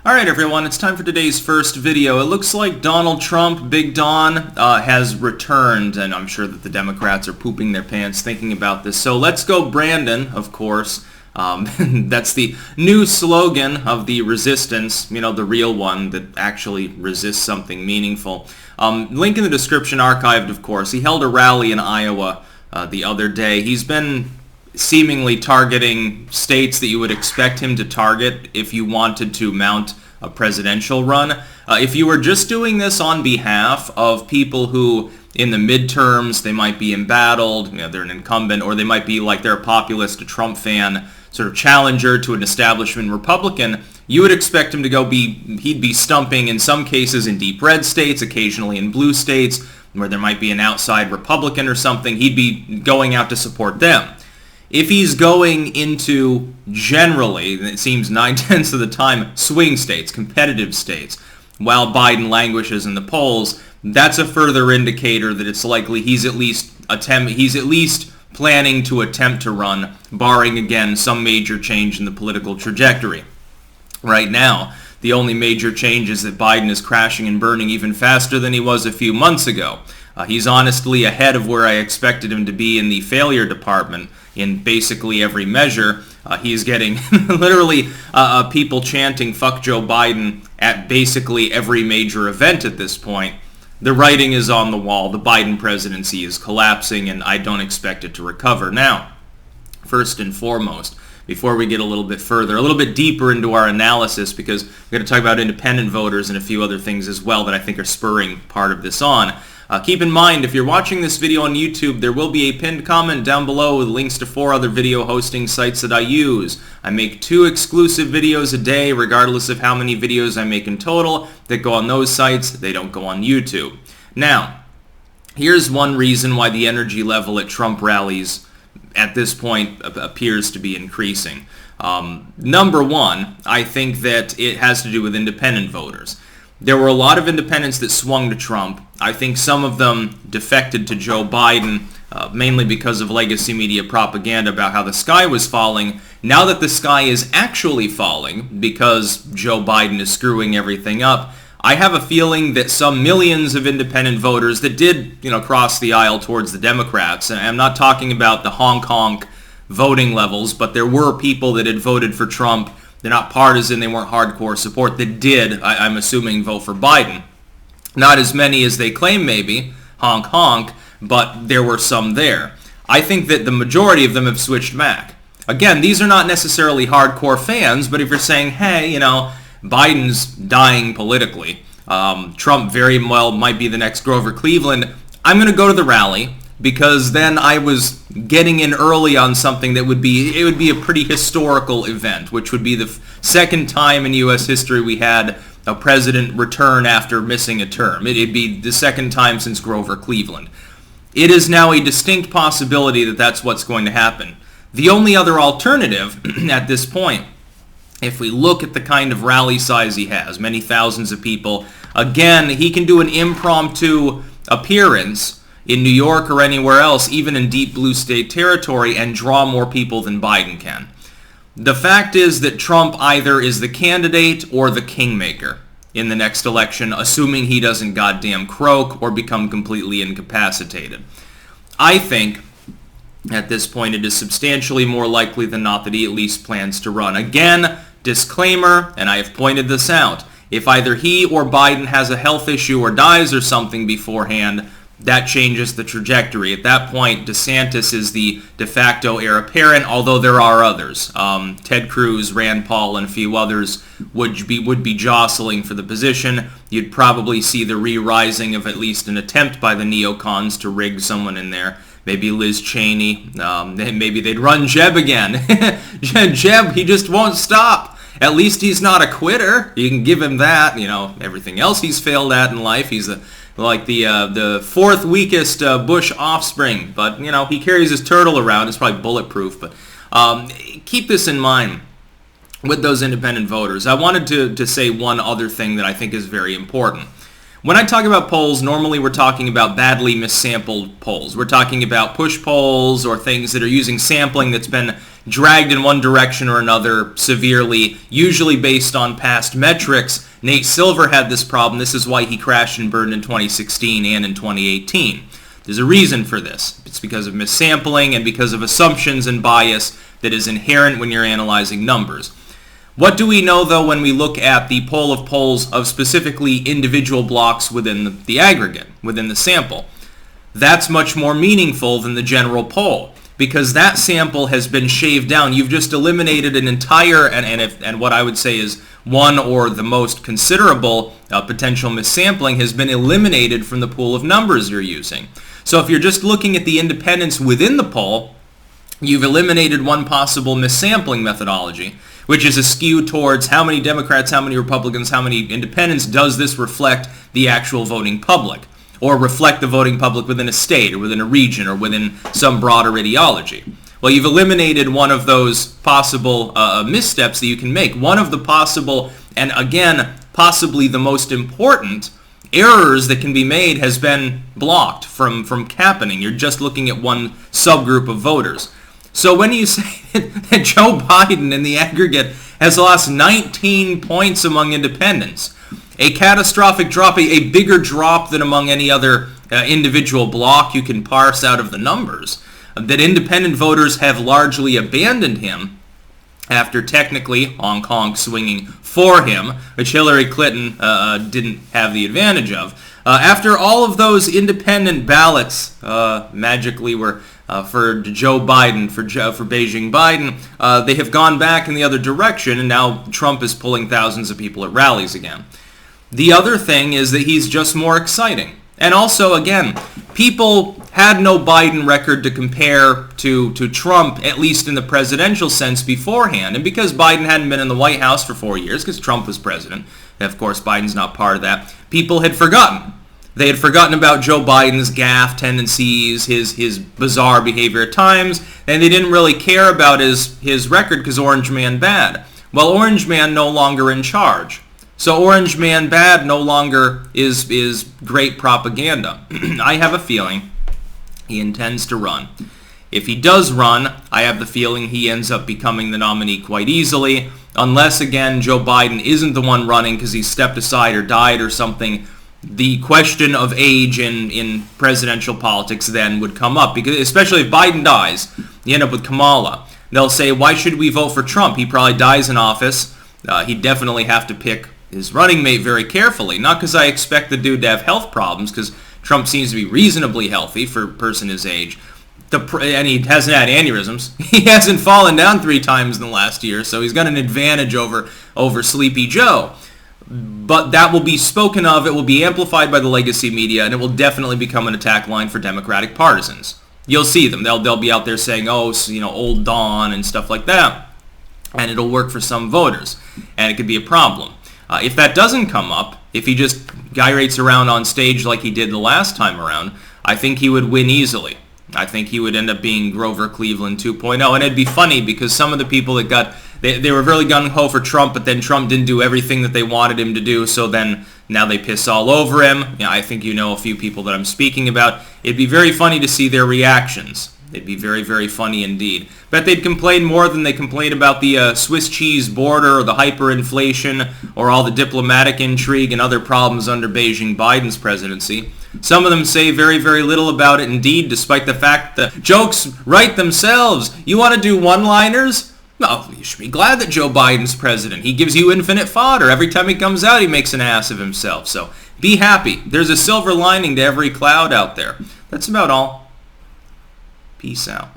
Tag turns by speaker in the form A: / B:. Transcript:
A: Alright everyone, it's time for today's first video. It looks like Donald Trump, Big Don, has returned, and I'm sure that the Democrats are pooping their pants thinking about this. So let's go Brandon, of course. That's the new slogan of the resistance, you know, the real one that actually resists something meaningful. Link in the description, archived of course. He held a rally in Iowa the other day. He's been seemingly targeting states that you would expect him to target if you wanted to mount a presidential run. If you were just doing this on behalf of people who, in the midterms, they might be embattled, you know, they're an incumbent, or they might be like they're a populist, a Trump fan, sort of challenger to an establishment Republican, you would expect him to he'd be stumping in some cases in deep red states, occasionally in blue states, where there might be an outside Republican or something. He'd be going out to support them. If he's going into, generally, and it seems 9/10 of the time, swing states, competitive states, while Biden languishes in the polls, that's a further indicator that it's likely he's at least planning to attempt to run, barring, again, some major change in the political trajectory. Right now, the only major change is that Biden is crashing and burning even faster than he was a few months ago. He's honestly ahead of where I expected him to be in the failure department in basically every measure. He's getting literally people chanting "fuck Joe Biden" at basically every major event at this point. The writing is on the wall. The Biden presidency is collapsing, and I don't expect it to recover. Now, first and foremost, before we get a little bit further, a little bit deeper into our analysis, because we're going to talk about independent voters and a few other things as well that I think are spurring part of this on. Keep in mind, if you're watching this video on YouTube, there will be a pinned comment down below with links to 4 other video hosting sites that I use. I make 2 exclusive videos a day, regardless of how many videos I make in total, that go on those sites. They don't go on YouTube. Now, here's one reason why the energy level at Trump rallies at this point appears to be increasing. Number one, I think that it has to do with independent voters. There were a lot of independents that swung to Trump. I think some of them defected to Joe Biden, mainly because of legacy media propaganda about how the sky was falling. Now that the sky is actually falling because Joe Biden is screwing everything up, I have a feeling that some millions of independent voters that did, cross the aisle towards the Democrats, and I'm not talking about the honk-honk voting levels, but there were people that had voted for Trump. They're not partisan, they weren't hardcore support, that did, I'm assuming, vote for Biden. Not as many as they claim maybe, honk honk, but there were some there. I think that the majority of them have switched back. Again, these are not necessarily hardcore fans, but if you're saying, hey, Biden's dying politically, Trump very well might be the next Grover Cleveland, I'm going to go to the rally, because then I was getting in early on something that would be a pretty historical event, which would be the second time in U.S. history we had a president return after missing a term. It'd be the second time since Grover Cleveland. It is now a distinct possibility that that's what's going to happen. The only other alternative at this point, if we look at the kind of rally size he has, many thousands of people, again, he can do an impromptu appearance in New York or anywhere else, even in deep blue state territory, and draw more people than Biden can. The fact is that Trump either is the candidate or the kingmaker in the next election, assuming he doesn't goddamn croak or become completely incapacitated. I think at this point it is substantially more likely than not that he at least plans to run. Again, disclaimer, and I have pointed this out, if either he or Biden has a health issue or dies or something beforehand, that changes the trajectory. At that point, DeSantis is the de facto heir apparent, although there are others. Ted Cruz, Rand Paul, and a few others would be jostling for the position. You'd probably see the re-rising of at least an attempt by the neocons to rig someone in there. Maybe Liz Cheney. Maybe they'd run Jeb again. Jeb, he just won't stop. At least he's not a quitter. You can give him that. Everything else he's failed at in life, he's like the fourth weakest Bush offspring, but he carries his turtle around. It's probably bulletproof, but keep this in mind with those independent voters. I wanted to say one other thing that I think is very important. When I talk about polls, normally we're talking about badly missampled polls. We're talking about push polls or things that are using sampling that's been dragged in one direction or another severely, usually based on past metrics. Nate Silver had this problem. This is why he crashed and burned in 2016 and in 2018. There's a reason for this. It's because of missampling and because of assumptions and bias that is inherent when you're analyzing numbers. What do we know, though, when we look at the poll of polls of specifically individual blocks within the aggregate, within the sample? That's much more meaningful than the general poll, because that sample has been shaved down. You've just eliminated an entire, and what I would say is one or the most considerable potential missampling has been eliminated from the pool of numbers you're using. So if you're just looking at the independents within the poll, you've eliminated one possible missampling methodology, which is a skew towards how many Democrats, how many Republicans, how many independents does this reflect the actual voting public, or reflect the voting public within a state or within a region or within some broader ideology. Well, you've eliminated one of those possible missteps that you can make. One of the possible, and again, possibly the most important errors that can be made has been blocked from happening. You're just looking at one subgroup of voters. So when you say that Joe Biden in the aggregate has lost 19 points among independents, a catastrophic drop, a bigger drop than among any other individual block you can parse out of the numbers, that independent voters have largely abandoned him after technically Hong Kong swinging for him, which Hillary Clinton didn't have the advantage of. After all of those independent ballots magically were for Joe Biden, for Beijing Biden, they have gone back in the other direction, and now Trump is pulling thousands of people at rallies again. The other thing is that he's just more exciting. And also, again, people had no Biden record to compare to Trump, at least in the presidential sense, beforehand. And because Biden hadn't been in the White House for 4 years, because Trump was president, and of course Biden's not part of that, people had forgotten. They had forgotten about Joe Biden's gaffe tendencies, his bizarre behavior at times, and they didn't really care about his record because Orange Man bad. Well, Orange Man no longer in charge. So Orange Man bad no longer is great propaganda. I have a feeling he intends to run. If he does run, I have the feeling he ends up becoming the nominee quite easily, unless, again, Joe Biden isn't the one running because he stepped aside or died or something. The question of age in presidential politics then would come up, because especially if Biden dies, you end up with Kamala. They'll say, why should we vote for Trump? He probably dies in office. He'd definitely have to pick his running mate very carefully. Not because I expect the dude to have health problems, because Trump seems to be reasonably healthy for a person his age. And he hasn't had aneurysms. He hasn't fallen down 3 times in the last year, so he's got an advantage over Sleepy Joe. But that will be spoken of, it will be amplified by the legacy media, and it will definitely become an attack line for Democratic partisans. You'll see them. They'll be out there saying, oh, old Don and stuff like that. And it'll work for some voters. And it could be a problem. If that doesn't come up, if he just gyrates around on stage like he did the last time around, I think he would win easily. I think he would end up being Grover Cleveland 2.0. And it'd be funny because some of the people that they were really gung-ho for Trump, but then Trump didn't do everything that they wanted him to do, so then now they piss all over him. I think you know a few people that I'm speaking about. It'd be very funny to see their reactions. It'd be very, very funny indeed. Bet they'd complain more than they complain about the Swiss cheese border or the hyperinflation or all the diplomatic intrigue and other problems under Beijing Biden's presidency. Some of them say very, very little about it indeed, despite the fact that jokes write themselves. You want to do one-liners? Well, you should be glad that Joe Biden's president. He gives you infinite fodder. Every time he comes out, he makes an ass of himself. So be happy. There's a silver lining to every cloud out there. That's about all. Peace out.